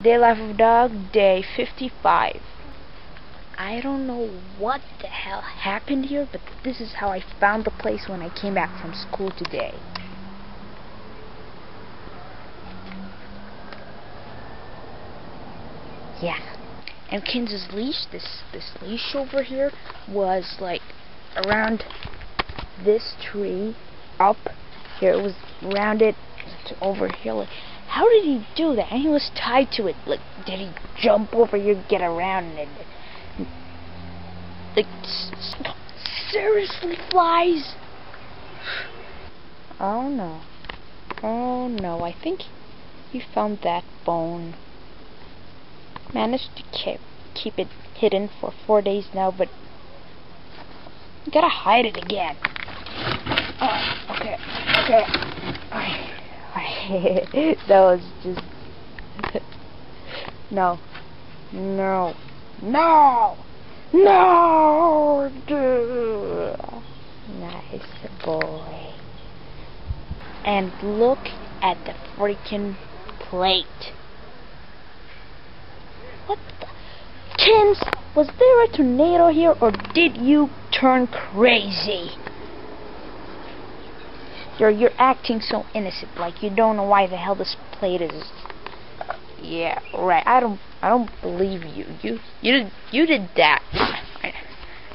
Day Life of a Dog, day 55. I don't know what the hell happened here, but this is how I found the place when I came back from school today. Yeah. And Kenz's leash, this leash over here, was like around this tree, up here. It was rounded to over here. Like, how did he do that? And he was tied to it. Like, did he jump over here, get around it? Like, seriously, flies? Oh no. Oh no, I think he found that bone. Managed to keep it hidden for 4 days now, but you gotta hide it again. Okay. That was just no. Nice boy. And look at the freaking plate. What the? Kenz, was there a tornado here, or did you turn crazy? You're acting so innocent, like you don't know why the hell this plate is. Yeah, right. I don't believe you. You did that.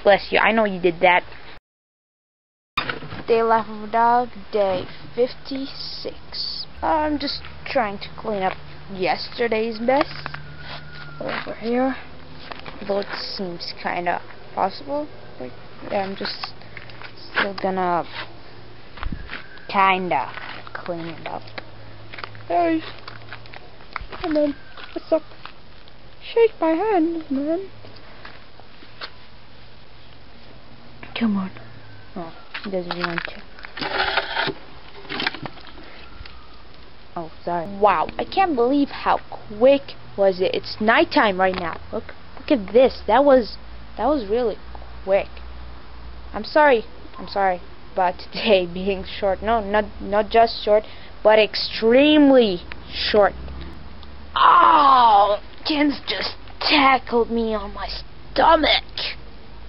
Bless you. I know you did that. Day Life of a Dog, day 56. I'm just trying to clean up yesterday's mess over here. Though it seems kinda possible. Like, yeah, I'm just still gonna kinda clean it up. Hey, come on, what's up? Shake my hand, man. Come on. Oh, he doesn't want to. Oh, sorry. Wow, I can't believe how quick was it. It's nighttime right now. Look at this. That was really quick. I'm sorry about today being short. No, not just short, but extremely short. Oh, Kenz just tackled me on my stomach.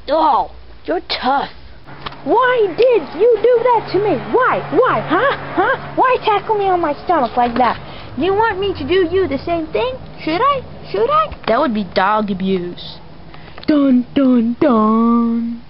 Oh, you're tough. Why did you do that to me? Why? Huh? Why tackle me on my stomach like that? You want me to do you the same thing? Should I? That would be dog abuse. Dun dun dun.